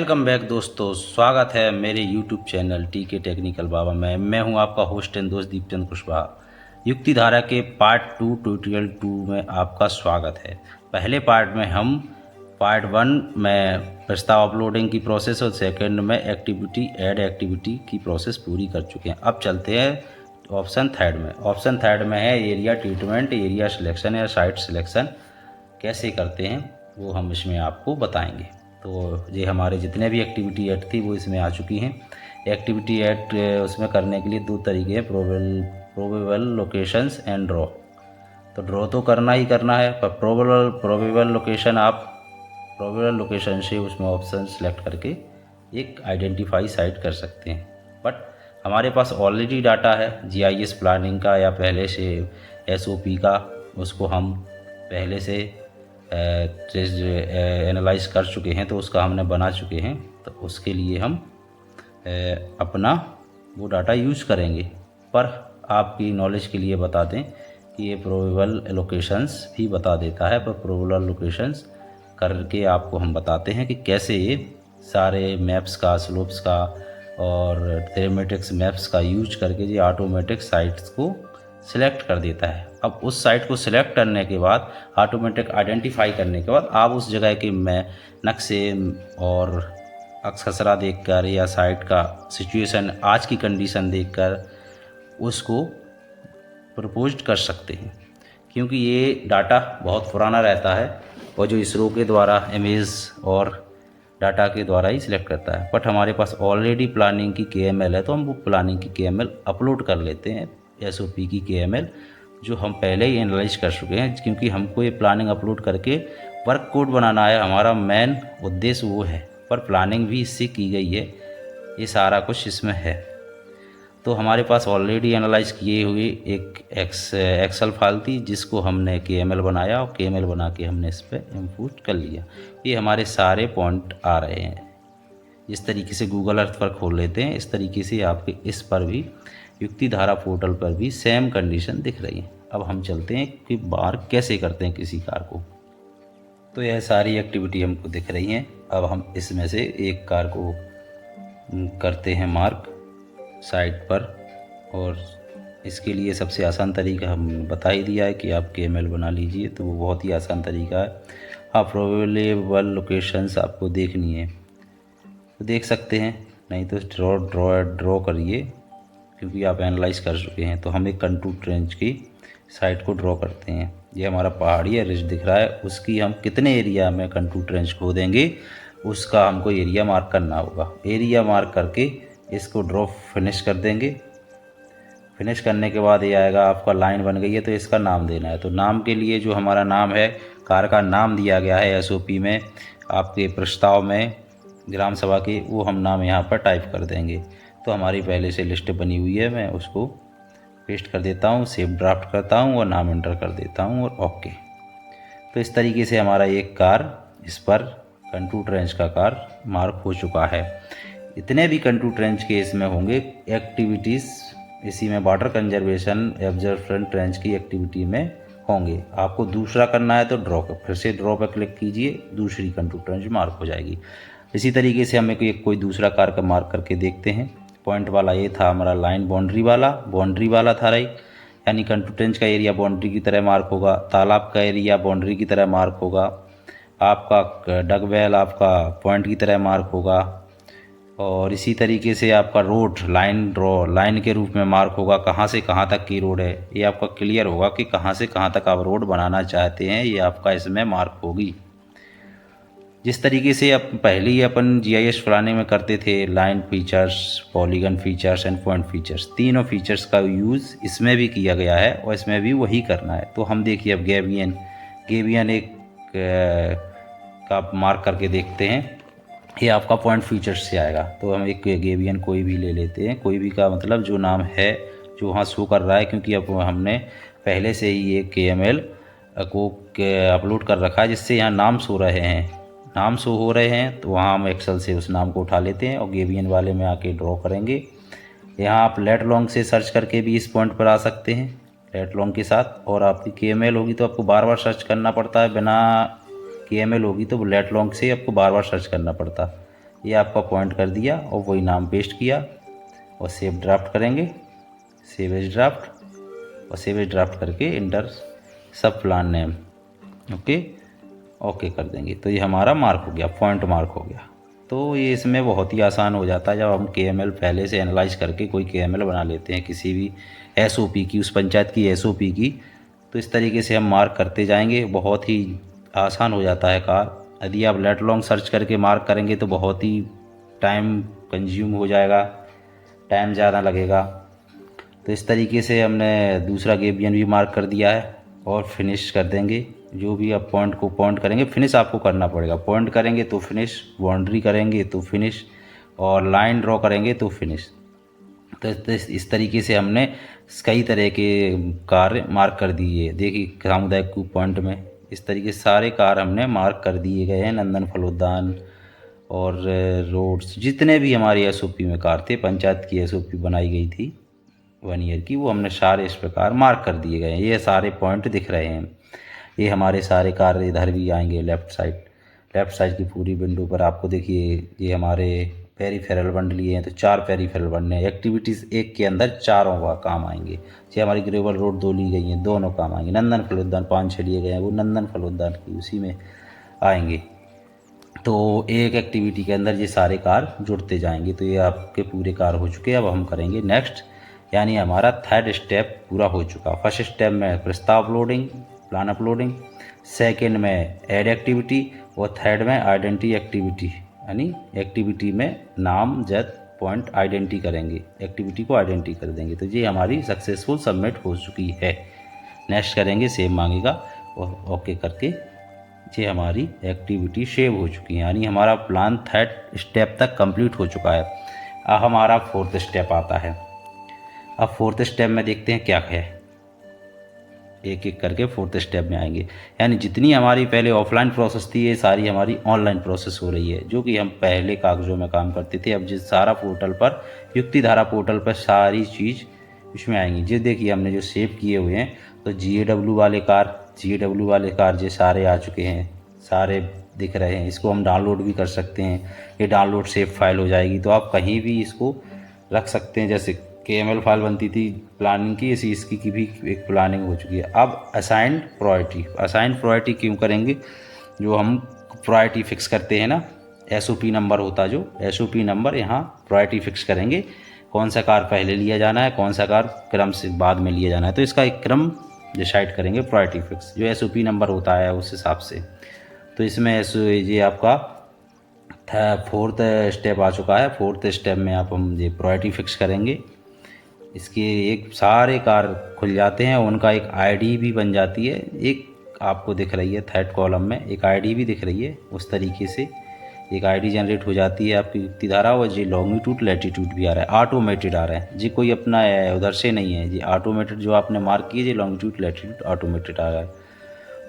Welcome back दोस्तों, स्वागत है मेरे यूट्यूब चैनल टीके टेक्निकल बाबा में। मैं हूं आपका होस्ट एंड दोस्त दीपचंद कुशवाहा। युक्ति धारा के पार्ट 2 ट्यूटोरियल 2 में आपका स्वागत है। पहले पार्ट में हम पार्ट 1 में प्रस्ताव अपलोडिंग की प्रोसेस और सेकंड में एक्टिविटी ऐड एक्टिविटी की प्रोसेस पूरी कर चुके हैं। अब चलते हैं ऑप्शन थर्ड में। ऑप्शन थर्ड में है एरिया ट्रीटमेंट, एरिया सिलेक्शन या साइट सिलेक्शन कैसे करते हैं वो हम इसमें आपको बताएंगे। तो ये हमारे जितने भी एक्टिविटी ऐड थी वो इसमें आ चुकी हैं। एक्टिविटी ऐड उसमें करने के लिए दो तरीके हैं, प्रोबेबल लोकेशंस एंड ड्रॉ। तो ड्रॉ तो करना ही करना है, पर प्रोबेबल लोकेशन आप प्रोबेबल लोकेशन से उसमें ऑप्शन सेलेक्ट करके एक आइडेंटिफाई साइट कर सकते हैं। बट हमारे पास ऑलरेडी डाटा है जीआईएस प्लानिंग का या पहले से एसओपी का, उसको हम पहले से एनालाइज कर चुके हैं, तो उसका हमने बना चुके हैं। तो उसके लिए हम अपना वो डाटा यूज करेंगे। पर आपकी नॉलेज के लिए बता दें कि ये प्रोबेबल लोकेशंस भी बता देता है, पर प्रोबेबल लोकेशंस करके आपको हम बताते हैं कि कैसे ये सारे मैप्स का, स्लोप्स का और थेरेमेटिक्स मैप्स का यूज करके ये ऑटोमेटिक साइट्स को सिलेक्ट कर देता है। अब उस साइट को सिलेक्ट करने के बाद, ऑटोमेटिक आइडेंटिफाई करने के बाद, आप उस जगह के नक्शे और अक्सरा देखकर या साइट का सिचुएशन, आज की कंडीशन देखकर उसको प्रपोज्ड कर सकते हैं। क्योंकि ये डाटा बहुत पुराना रहता है और जो इसरो के द्वारा इमेज और डाटा के द्वारा ही सिलेक्ट करता है। बट हमारे पास ऑलरेडी प्लानिंग की KML है, तो हम वो प्लानिंग की KML अपलोड कर लेते हैं, SOP की KML जो हम पहले ही एनालाइज कर चुके हैं। क्योंकि हमको ये प्लानिंग अपलोड करके वर्क कोड बनाना है, हमारा मेन उद्देश्य वो है। पर प्लानिंग भी इससे की गई है, ये सारा कुछ इसमें है। तो हमारे पास ऑलरेडी एनालाइज किए हुए एक एक्सेल फाइल थी जिसको हमने KML बनाया और KML बना के हमने इस पर इम्पोर्ट कर लिया। ये हमारे सारे पॉइंट आ रहे हैं। इस तरीके से गूगल अर्थ पर खोल लेते हैं, इस तरीके से आपके इस पर भी युक्ति धारा पोर्टल पर भी सेम कंडीशन दिख रही है। अब हम चलते हैं कि मार्क कैसे करते हैं किसी कार को। तो यह सारी एक्टिविटी हमको दिख रही हैं। अब हम इसमें से एक कार को करते हैं मार्क साइट पर, और इसके लिए सबसे आसान तरीका हम बता ही दिया है कि आप KML बना लीजिए। तो वो बहुत ही आसान तरीका है। हाँ, प्रोबेबल लोकेशंस आपको देखनी है तो देख सकते हैं, नहीं तो ड्रॉ करिए, क्योंकि आप एनालाइज कर चुके हैं। तो हम एक कंटूर रेंज की साइट को ड्रॉ करते हैं। ये हमारा पहाड़ी है, रिज दिख रहा है, उसकी हम कितने एरिया में कंटूर रेंज खो देंगे उसका हमको एरिया मार्क करना होगा। एरिया मार्क करके इसको ड्रॉ फिनिश कर देंगे। फिनिश करने के बाद ये आएगा, आपका लाइन बन गई है, तो इसका नाम देना है। तो नाम के लिए जो हमारा नाम है, कार का नाम दिया गया है SOP में, आपके प्रस्ताव में ग्राम सभा के, वो हम नाम यहाँ पर टाइप कर देंगे। तो हमारी पहले से लिस्ट बनी हुई है, मैं उसको पेस्ट कर देता हूँ, सेव ड्राफ्ट करता हूँ और नाम एंटर कर देता हूँ और ओके। तो इस तरीके से हमारा एक कार, इस पर कंटूर रेंज का कार मार्क हो चुका है। इतने भी कंटूर रेंज के इसमें होंगे एक्टिविटीज़, इसी में वाटर कंजर्वेशन एब्जर्वेंट रेंज की एक्टिविटी में होंगे। आपको दूसरा करना है तो ड्रॉ पर, फिर से ड्रॉ पर क्लिक कीजिए, दूसरी कंटूर रेंज मार्क हो जाएगी। इसी तरीके से हमें कोई दूसरा कार का मार्क करके देखते हैं। पॉइंट वाला ये था हमारा, लाइन बाउंड्री वाला था राइट, यानी कंटूर रेंज का एरिया बाउंड्री की तरह मार्क होगा, तालाब का एरिया बाउंड्री की तरह मार्क होगा, आपका डगवेल आपका पॉइंट की तरह मार्क होगा, और इसी तरीके से आपका रोड लाइन के रूप में मार्क होगा, कहाँ से कहाँ तक की रोड है। ये आपका क्लियर होगा कि कहाँ से कहाँ तक आप रोड बनाना चाहते हैं, ये आपका इसमें मार्क होगी। जिस तरीके से अब पहले ही अपन GIS प्लानिंग में करते थे, line features, polygon features and point features, तीनों फीचर्स का यूज़ इसमें भी किया गया है और इसमें भी वही करना है। तो हम देखिए अब गेबियन एक का मार्क करके देखते हैं। ये आपका पॉइंट फीचर्स से आएगा। तो हम एक गेबियन कोई भी ले लेते हैं, कोई भी का मतलब जो नाम है जो वहाँ शो कर रहा है, क्योंकि अब हमने पहले से ही ये KML को अपलोड कर रखा है जिससे यहाँ नाम शो हो रहे हैं। तो वहाँ हम एक्सेल से उस नाम को उठा लेते हैं और गेबियन वाले में आके ड्रॉ करेंगे। यहाँ आप लेट लॉन्ग से सर्च करके भी इस पॉइंट पर आ सकते हैं लेट लॉन्ग के साथ। और आपकी KML होगी तो आपको बार बार सर्च करना पड़ता है, बिना KML होगी तो लेट लॉन्ग से आपको बार बार सर्च करना पड़ता। ये आपका पॉइंट कर दिया और वही नाम पेस्ट किया और सेव ड्राफ्ट करेंगे, सेव एज ड्राफ्ट, और सेव एज ड्राफ्ट करके इंटर सब प्लान नेम ओके कर देंगे। तो ये हमारा मार्क हो गया, पॉइंट मार्क हो गया। तो ये इसमें बहुत ही आसान हो जाता है जब हम KML पहले से एनालाइज करके कोई KML बना लेते हैं किसी भी SOP की, उस पंचायत की SOP की, तो इस तरीके से हम मार्क करते जाएंगे, बहुत ही आसान हो जाता है कार्य। यदि आप लेट लॉन्ग सर्च करके मार्क करेंगे तो बहुत ही टाइम कंज्यूम हो जाएगा, टाइम ज़्यादा लगेगा। तो इस तरीके से हमने दूसरा गेबियन भी मार्क कर दिया है और फिनिश कर देंगे। जो भी आप पॉइंट को पॉइंट करेंगे, फिनिश आपको करना पड़ेगा, पॉइंट करेंगे तो फिनिश, बाउंड्री करेंगे तो फिनिश, और लाइन ड्रॉ करेंगे तो फिनिश। तो इस तरीके से हमने कई तरह के कार्य मार्क कर दिए। देखिए सामुदायिक कूप पॉइंट में इस तरीके से सारे कार्य हमने मार्क कर दिए गए हैं। नंदन फलोद्यान और रोड्स, जितने भी हमारी SOP में कार्य थे, पंचायत की SOP बनाई गई थी 1 ईयर की, वो हमने सारे इस प्रकार मार्क कर दिए गए हैं। ये सारे पॉइंट दिख रहे हैं। ये हमारे सारे कार्य इधर भी आएंगे लेफ़्ट साइड की पूरी विंडो पर। आपको देखिए ये हमारे पेरीफेरल बंड लिए हैं तो 4 पेरीफेरल बंड हैं। एक्टिविटीज़ एक के अंदर चारों का काम आएंगे। ये हमारी ग्रेवल रोड 2 ली गई हैं, दोनों काम आएंगे। नंदन फलोद्यान 5-6 लिए गए हैं, वो नंदन फलोद्यान की उसी में आएंगे। तो एक एक्टिविटी के अंदर ये सारे कार्य जुड़ते जाएंगे। तो ये आपके पूरे कार्य हो चुके हैं। अब हम करेंगे नेक्स्ट, यानी हमारा 3rd स्टेप पूरा हो चुका। फर्स्ट स्टेप में प्रस्ताव अपलोडिंग, प्लान अपलोडिंग, सेकेंड में ऐड एक्टिविटी, और थर्ड में आइडेंटिटी एक्टिविटी, यानी एक्टिविटी में नाम जद पॉइंट आइडेंटिटी करेंगे, एक्टिविटी को आइडेंटिटी कर देंगे। तो ये हमारी सक्सेसफुल सबमिट हो चुकी है। नेक्स्ट करेंगे, सेव मांगेगा और ओके करके ये हमारी एक्टिविटी सेव हो चुकी है, यानी हमारा प्लान 3rd स्टेप तक कंप्लीट हो चुका है। अब हमारा 4th स्टेप आता है। अब 4th स्टेप में देखते हैं क्या है। एक एक करके 4th स्टेप में आएंगे, यानी जितनी हमारी पहले ऑफलाइन प्रोसेस थी ये सारी हमारी ऑनलाइन प्रोसेस हो रही है। जो कि हम पहले कागज़ों में काम करते थे, अब जिस सारा पोर्टल पर, युक्ति धारा पोर्टल पर सारी चीज़ इसमें आएंगी। जो देखिए हमने जो सेव किए हुए हैं, तो GAW वाले कार्य ये सारे आ चुके हैं, सारे दिख रहे हैं। इसको हम डाउनलोड भी कर सकते हैं, ये डाउनलोड सेव फाइल हो जाएगी। तो आप कहीं भी इसको रख सकते हैं। जैसे KML फाइल बनती थी प्लानिंग की, इसी इसकी की भी एक प्लानिंग हो चुकी है। अब असाइंड प्रायोरिटी क्यों करेंगे? जो हम प्रायोरिटी फिक्स करते हैं ना, SOP नंबर होता, जो SOP नंबर, यहाँ प्रायोरिटी फिक्स करेंगे। कौन सा कार्य पहले लिया जाना है, कौन सा कार्य क्रम से बाद में लिया जाना है, तो इसका एक क्रम डिसाइड करेंगे। प्रायोरिटी फिक्स जो SOP नंबर होता है उस हिसाब से। तो इसमें ये आपका 4th स्टेप आ चुका है। 4th स्टेप में आप हम ये प्रायोरिटी फिक्स करेंगे। इसके एक सारे कार्य खुल जाते हैं, उनका एक ID भी बन जाती है। एक आपको दिख रही है 3rd कॉलम में, एक ID भी दिख रही है। उस तरीके से एक ID जनरेट हो जाती है आपकी युक्ति धारा। और जी लॉन्गिट्यूड लैटिट्यूड भी आ रहा है, ऑटोमेटेड आ रहा है जी, कोई अपना उधर से नहीं है जी, ऑटोमेटेड जो आपने मार्क किए जी लॉन्गिट्यूड लैटिट्यूड ऑटोमेटेड आ रहा है।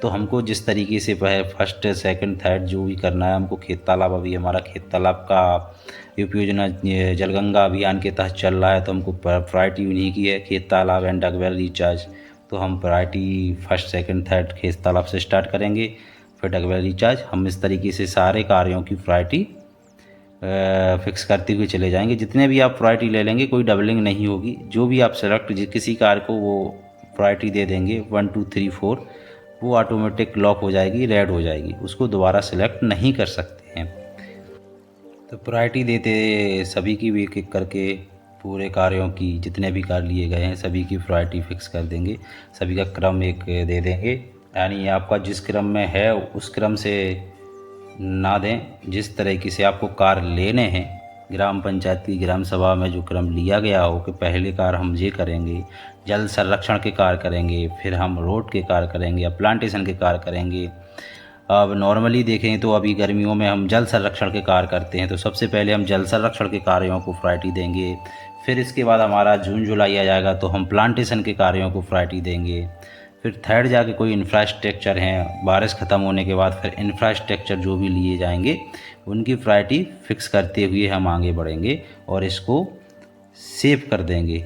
तो हमको जिस तरीके से फर्स्ट सेकंड थर्ड जो भी करना है हमको, खेत तालाब, अभी हमारा खेत तालाब का उपयोजना जलगंगा अभियान के तहत चल रहा है, तो हमको प्रायोरिटी उन्हीं की है, खेत तालाब एंड डगवेल रिचार्ज। तो हम प्रायोरिटी फर्स्ट सेकंड थर्ड खेत तालाब से स्टार्ट करेंगे, फिर डगवेल रिचार्ज। हम इस तरीके से सारे कार्यों की प्रायोरिटी फिक्स करते हुए चले जाएंगे। जितने भी आप प्रायोरिटी ले लेंगे कोई डबलिंग नहीं होगी। जो भी आप सेलेक्ट किसी कार्य को वो प्रायोरिटी दे देंगे 1 2 3 4, वो ऑटोमेटिक लॉक हो जाएगी, रेड हो जाएगी, उसको दोबारा सेलेक्ट नहीं कर सकते हैं। तो प्रायोरिटी देते सभी की भी एक एक करके पूरे कार्यों की, जितने भी कार्य लिए गए हैं सभी की प्रायोरिटी फिक्स कर देंगे, सभी का क्रम एक दे देंगे। यानी आपका जिस क्रम में है उस क्रम से ना दें, जिस तरीके से आपको कार्य लेने हैं ग्राम पंचायत की ग्राम सभा में जो क्रम लिया गया हो कि पहले कार्य हम ये करेंगे, जल संरक्षण के कार्य करेंगे, फिर हम रोड के कार्य करेंगे या प्लांटेशन के कार्य करेंगे। अब नॉर्मली देखें तो अभी गर्मियों में हम जल संरक्षण के कार्य करते हैं, तो सबसे पहले हम जल संरक्षण के कार्यों को प्रायोरिटी देंगे। फिर इसके बाद हमारा जून जुलाई आ जाएगा तो हम प्लांटेशन के कार्यों को प्रायोरिटी देंगे। फिर थर्ड जाके कोई इंफ्रास्ट्रक्चर हैं, बारिश ख़त्म होने के बाद फिर इंफ्रास्ट्रक्चर जो भी लिए जाएंगे उनकी प्रायोरिटी फिक्स करते हुए हम आगे बढ़ेंगे और इसको सेव कर देंगे।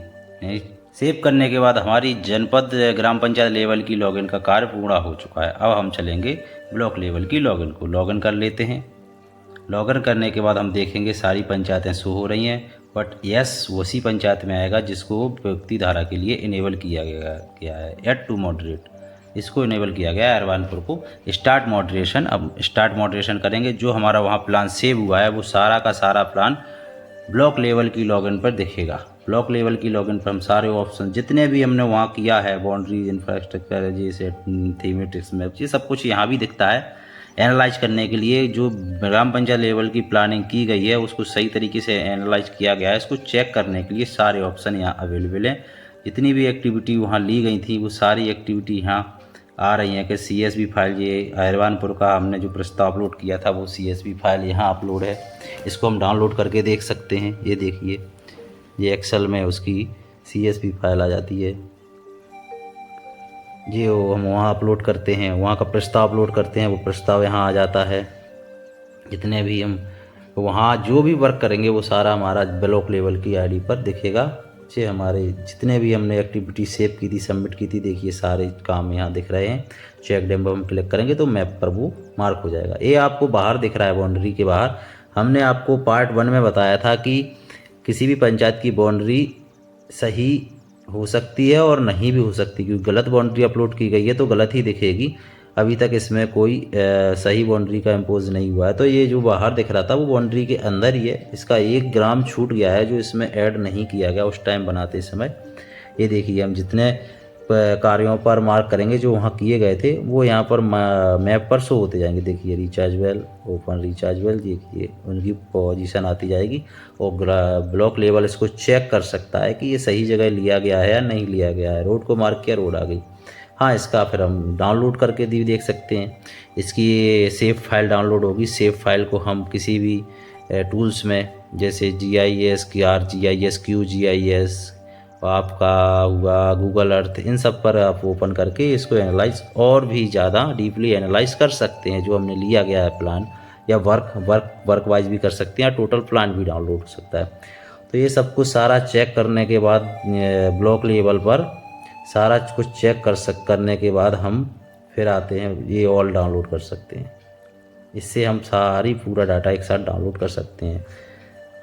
सेव करने के बाद हमारी जनपद ग्राम पंचायत लेवल की लॉगिन का कार्य पूरा हो चुका है। अब हम चलेंगे ब्लॉक लेवल की लॉगिन को। लॉगिन कर लेते हैं। लॉगिन करने के बाद हम देखेंगे सारी पंचायतें शो हो रही हैं, बट यस उसी पंचायत में आएगा जिसको व्यक्ति धारा के लिए इनेबल किया गया है। ऐड टू मॉडरेट, इसको इनेबल किया गया है अरवानपुर को। स्टार्ट मॉडरेशन, अब स्टार्ट मॉडरेशन करेंगे। जो हमारा वहाँ प्लान सेव हुआ है वो सारा का सारा प्लान ब्लॉक लेवल की लॉगिन पर दिखेगा। ब्लॉक लेवल की लॉगिन पर हम सारे ऑप्शन जितने भी हमने वहाँ किया है, बाउंड्रीज, इंफ्रास्ट्रक्चर, जैसे थीमेटिक्स मैप, ये सब कुछ यहाँ भी दिखता है। एनालाइज करने के लिए जो ग्राम पंचायत लेवल की प्लानिंग की गई है उसको सही तरीके से एनालाइज किया गया है, इसको चेक करने के लिए सारे ऑप्शन यहाँ अवेलेबल हैं। जितनी भी एक्टिविटी वहाँ ली गई थी वो सारी एक्टिविटी यहाँ आ रही हैं कि CSV फाइल, ये अरवानपुर का हमने जो प्रस्ताव अपलोड किया था वो CSV फाइल यहाँ अपलोड है। इसको हम डाउनलोड करके देख सकते हैं। ये देखिए, ये एक्सेल में उसकी CSV फाइल आ जाती है। ये हम वहाँ अपलोड करते हैं, वहाँ का प्रस्ताव अपलोड करते हैं, वो प्रस्ताव यहाँ आ जाता है। जितने भी हम वहाँ जो भी वर्क करेंगे वो सारा हमारा ब्लॉक लेवल की ID पर दिखेगा। से हमारे जितने भी हमने एक्टिविटी सेव की थी, सबमिट की थी, देखिए सारे काम यहाँ दिख रहे हैं। चेक डेम हम क्लिक करेंगे तो मैप पर वो मार्क हो जाएगा। ये आपको बाहर दिख रहा है, बाउंड्री के बाहर। हमने आपको पार्ट 1 में बताया था कि किसी भी पंचायत की बाउंड्री सही हो सकती है और नहीं भी हो सकती, क्योंकि गलत बाउंड्री अपलोड की गई है तो गलत ही दिखेगी। अभी तक इसमें कोई सही बाउंड्री का इम्पोज नहीं हुआ है। तो ये जो बाहर दिख रहा था वो बाउंड्री के अंदर ही है। इसका 1 ग्राम छूट गया है जो इसमें ऐड नहीं किया गया उस टाइम बनाते समय। ये देखिए, हम जितने कार्यों पर मार्क करेंगे जो वहाँ किए गए थे वो यहाँ पर मैप पर शो होते जाएंगे। देखिए, recharge well, open recharge well, देखिए उनकी पोजीशन आती जाएगी। और ब्लॉक लेवल इसको चेक कर सकता है कि ये सही जगह लिया गया है या नहीं लिया गया है। रोड को मार्क किया, रोड आ गई। हाँ, इसका फिर हम डाउनलोड करके भी देख सकते हैं। इसकी सेव फाइल डाउनलोड होगी। सेव फाइल को हम किसी भी टूल्स में, जैसे GIS, ArcGIS, QGIS, आपका हुआ गूगल अर्थ, इन सब पर आप ओपन करके इसको एनालाइज और भी ज़्यादा डीपली एनालाइज कर सकते हैं। जो हमने लिया गया है प्लान, या वर्क वाइज भी कर सकते हैं, या टोटल प्लान भी डाउनलोड हो सकता है। तो ये सब कुछ सारा चेक करने के बाद ब्लॉक लेवल पर सारा कुछ चेक करने के बाद हम फिर आते हैं, ये ऑल डाउनलोड कर सकते हैं। इससे हम सारी पूरा डाटा एक साथ डाउनलोड कर सकते हैं।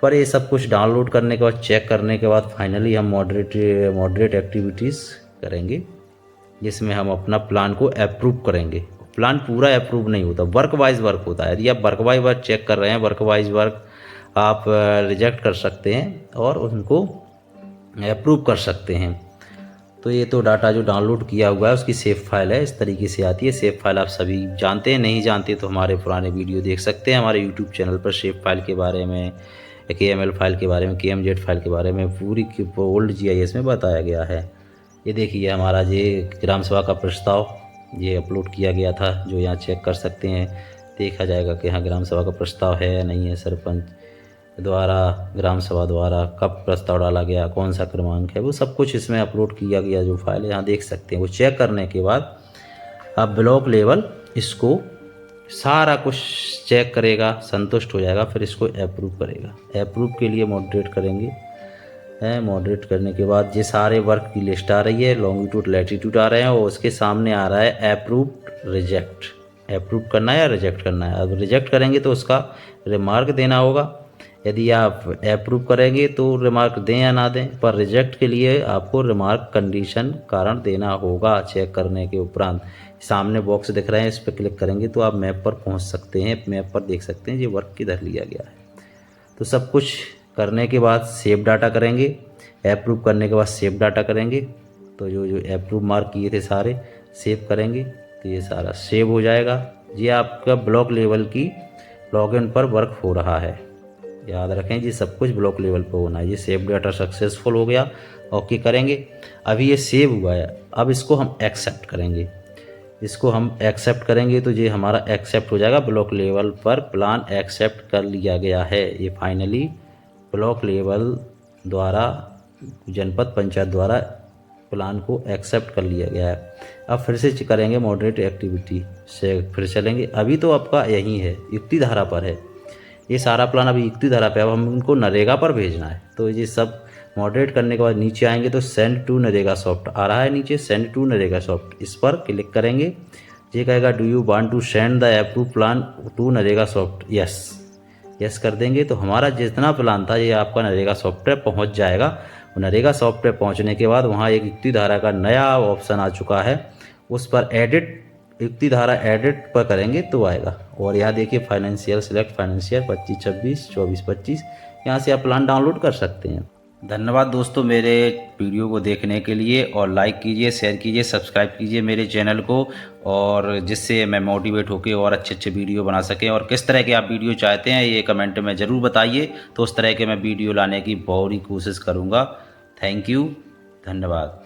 पर ये सब कुछ डाउनलोड करने के बाद, चेक करने के बाद फाइनली हम मॉडरेट एक्टिविटीज़ करेंगे, जिसमें हम अपना प्लान को अप्रूव करेंगे। प्लान पूरा अप्रूव नहीं होता, वर्क वाइज वर्क होता है। यदि आप वर्क वाइज वर्क चेक कर रहे हैं, वर्क वाइज वर्क आप रिजेक्ट कर सकते हैं और उनको अप्रूव कर सकते हैं। तो ये तो डाटा जो डाउनलोड किया हुआ है उसकी सेव फाइल है, इस तरीके से आती है। सेव फाइल आप सभी जानते हैं, नहीं जानते तो हमारे पुराने वीडियो देख सकते हैं। हमारे यूट्यूब चैनल पर सेव फाइल के बारे में, KML फाइल के बारे में, KMZ फाइल के बारे में पूरी ओल्ड GIS में बताया गया है। ये देखिए, हमारा ये ग्राम सभा का प्रस्ताव ये अपलोड किया गया था, जो यहाँ चेक कर सकते हैं। देखा जाएगा कि हाँ ग्राम सभा का प्रस्ताव है या नहीं है, सरपंच द्वारा, ग्राम सभा द्वारा कब प्रस्ताव डाला गया, कौन सा क्रमांक है, वो सब कुछ इसमें अपलोड किया गया। जो फाइल यहाँ देख सकते हैं। वो चेक करने के बाद अब ब्लॉक लेवल इसको सारा कुछ चेक करेगा, संतुष्ट हो जाएगा, फिर इसको अप्रूव करेगा। अप्रूव के लिए मॉडरेट करेंगे। मॉडरेट करने के बाद ये सारे वर्क की लिस्ट आ रही है, लॉन्गिट्यूड लैटिट्यूड आ रहे हैं, और उसके सामने आ रहा है अप्रूव, रिजेक्ट। अप्रूव करना है या रिजेक्ट करना है। अब रिजेक्ट करेंगे तो उसका रिमार्क देना होगा। यदि आप अप्रूव करेंगे तो रिमार्क दें या ना दें, पर रिजेक्ट के लिए आपको रिमार्क, कंडीशन, कारण देना होगा। चेक करने के उपरांत सामने बॉक्स दिख रहे हैं, इस पर क्लिक करेंगे तो आप मैप पर पहुंच सकते हैं। मैप पर देख सकते हैं ये वर्क किधर लिया गया है। तो सब कुछ करने के बाद सेव डाटा करेंगे। अप्रूव करने के बाद सेव डाटा करेंगे। तो जो अप्रूव मार्क किए थे सारे सेव करेंगे तो ये सारा सेव हो जाएगा। ये आपका ब्लॉक लेवल की लॉगिन पर वर्क हो रहा है। याद रखें जी, सब कुछ ब्लॉक लेवल पर होना है। ये सेव डाटा सक्सेसफुल हो गया, ओके करेंगे। अभी ये सेव हुआ है, अब इसको हम एक्सेप्ट करेंगे। इसको हम एक्सेप्ट करेंगे तो ये हमारा एक्सेप्ट हो जाएगा। ब्लॉक लेवल पर प्लान एक्सेप्ट कर लिया गया है। ये फाइनली ब्लॉक लेवल द्वारा, जनपद पंचायत द्वारा प्लान को एक्सेप्ट कर लिया गया है। अब फिर से करेंगे मॉडरेट एक्टिविटी से, फिर चलेंगे। अभी तो आपका यही है, युक्ति धारा पर है ये सारा प्लान, अभी युक्ति धारा पे। अब हम इनको नरेगा पर भेजना है। तो ये सब मॉडरेट करने के बाद नीचे आएंगे तो सेंड टू नरेगा सॉफ्ट आ रहा है नीचे, सेंड टू नरेगा सॉफ्ट, इस पर क्लिक करेंगे। ये कहेगा do you want to send the approve plan to NREGA soft, yes. Yes कर देंगे तो हमारा जितना प्लान था ये आपका नरेगा सॉफ्टवेयर पहुंच जाएगा। नरेगा सॉफ्टवेयर पहुंचने के बाद वहाँ एक युक्ति धारा का नया ऑप्शन आ चुका है, उस पर एडिट, युक्ति धारा एडिट पर करेंगे तो आएगा। और यहाँ देखिए फाइनेंशियल, सिलेक्ट फाइनेंशियल 25-26, 24-25, यहाँ से आप प्लान डाउनलोड कर सकते हैं। धन्यवाद दोस्तों मेरे वीडियो को देखने के लिए, और लाइक कीजिए, शेयर कीजिए, सब्सक्राइब कीजिए मेरे चैनल को, और जिससे मैं मोटिवेट होकर और अच्छे वीडियो बना सकें। और किस तरह के आप वीडियो चाहते हैं ये कमेंट में ज़रूर बताइए, तो उस तरह के मैं वीडियो लाने की पूरी कोशिश करूँगा। थैंक यू, धन्यवाद।